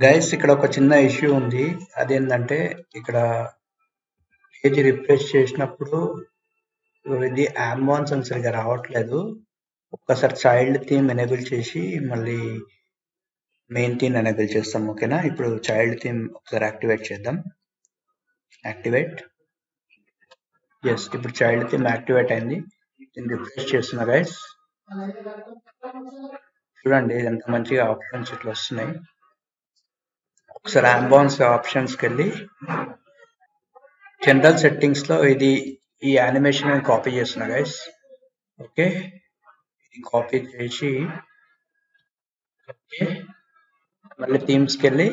Guys ఇక్కడ ఒక చిన్న ఇష్యూ ఉంది. అదేంటంటే ఇక్కడ పేజ్ రిఫ్రెష్ చేసినప్పుడు ఇది ఆంబాన్స్ అని సరిగా రావట్లేదు. ఒక్కసారి చైల్డ్ థీమ్ ఎనేబుల్ చేసి మళ్ళీ మెయిన్ థీమ్ ఎనేబుల్ చేస్తాం. ఓకేనా? ఇప్పుడు చైల్డ్ థీమ్ ఒకసారి యాక్టివేట్ చేద్దాం. యాక్టివేట్. ఎస్, ఇప్పుడు చైల్డ్ థీమ్ యాక్టివేట్ అయింది. దీన్ని రిఫ్రెష్ చేస్తున్నా గైస్. చూడండి ఎంత మంచిగా ఆప్షన్స్ ఇట్లా వస్తున్నాయి. ఒకసారి ఆంబాన్స్ ఆప్షన్స్కి వెళ్ళి జనరల్ సెట్టింగ్స్ లో ఈ యానిమేషన్ కాపీ చేస్తున్నా గైస్. ఓకే, ఇది కాపీ చేసి ఓకే మళ్ళీ థీమ్స్కి వెళ్ళి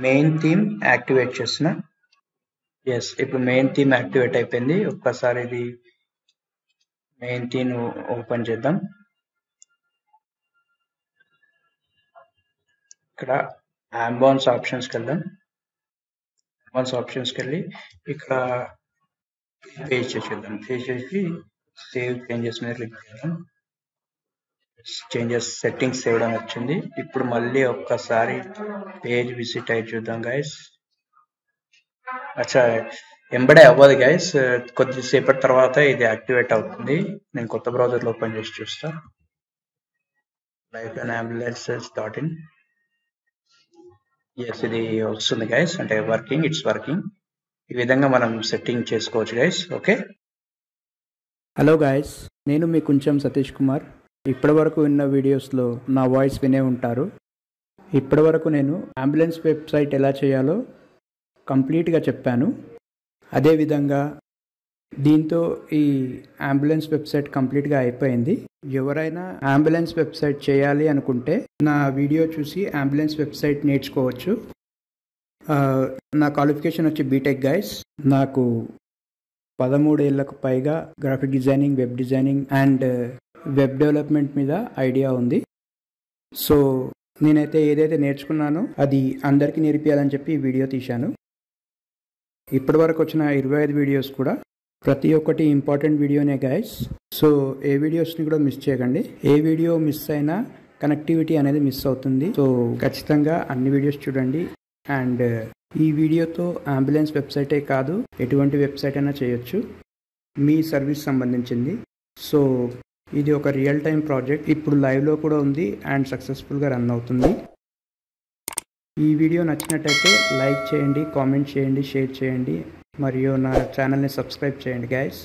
మెయిన్ థీమ్ యాక్టివేట్ చేస్తున్నా. ఎస్, ఇప్పుడు మెయిన్ థీమ్ యాక్టివేట్ అయిపోయింది. ఒక్కసారి ఇది మెయిన్ థీమ్ ఓపెన్ చేద్దాం. ఇక్కడ ఆంబాన్స్ ఆప్షన్స్కి వెళ్దాం. ఆంబాన్స్ ఆప్షన్స్కి వెళ్ళి ఇక్కడ పేజ్ చేసేద్దాం. పేజ్ చేసి సేవ్ చేంజెస్ మీద క్లిక్ చేద్దాం. చేంజెస్ సెట్టింగ్స్ సేవ్ అని వచ్చింది. ఇప్పుడు మళ్ళీ ఒక్కసారి పేజ్ విజిట్ అయి చూద్దాం గైస్. అచ్చా, ఎంబడే అవ్వదు గైస్, కొద్దిసేపటి తర్వాత ఇది యాక్టివేట్ అవుతుంది. నేను కొత్త బ్రౌజర్లో ఓపెన్ చేసి చూస్తా. lifeline-ambulances.in. ఎస్, ఇది వస్తుంది గైస్. అంటే ఇట్స్ వర్కింగ్. ఈ విధంగా మనం సెట్టింగ్ చేసుకోవచ్చు గైస్. ఓకే, హలో గాయస్, నేను మీ కొంచెం సతీష్ కుమార్. ఇప్పటివరకు విన్న వీడియోస్లో నా వాయిస్ వినే ఉంటారు. ఇప్పటివరకు నేను అంబులెన్స్ వెబ్సైట్ ఎలా చేయాలో కంప్లీట్గా చెప్పాను. అదేవిధంగా దీంతో ఈ అంబులెన్స్ వెబ్సైట్ కంప్లీట్గా అయిపోయింది. ఎవరైనా అంబులెన్స్ వెబ్సైట్ చేయాలి అనుకుంటే నా వీడియో చూసి అంబులెన్స్ వెబ్సైట్ నేర్చుకోవచ్చు. నా క్వాలిఫికేషన్ వచ్చి బీటెక్ గైస్. నాకు 13 ఏళ్లకు పైగా graphic designing, web designing and web development మీద ఐడియా ఉంది. సో నేనైతే ఏదైతే నేర్చుకున్నానో అది అందరికీ నేర్పియాలని చెప్పి ఈ వీడియో తీశాను. ఇప్పటి వరకు వచ్చిన 25 వీడియోస్ కూడా ప్రతి ఒక్కటి ఇంపార్టెంట్ వీడియోనే గైస్. సో ఏ వీడియోస్ని కూడా మిస్ చేయకండి. ఏ వీడియో మిస్ అయినా కనెక్టివిటీ అనేది మిస్ అవుతుంది. సో ఖచ్చితంగా అన్ని వీడియోస్ చూడండి. అండ్ ఈ వీడియోతో అంబులెన్స్ వెబ్సైటే కాదు, ఎటువంటి వెబ్సైట్ అయినా చేయొచ్చు, మీ సర్వీస్ సంబంధించింది. సో ఇది ఒక రియల్ టైం ప్రాజెక్ట్. ఇప్పుడు లైవ్లో కూడా ఉంది అండ్ సక్సెస్ఫుల్గా రన్ అవుతుంది. ఈ వీడియో నచ్చినట్టయితే లైక్ చేయండి, కామెంట్ చేయండి, షేర్ చేయండి మరియు నా ఛానల్ని సబ్స్క్రైబ్ చేయండి గైస్.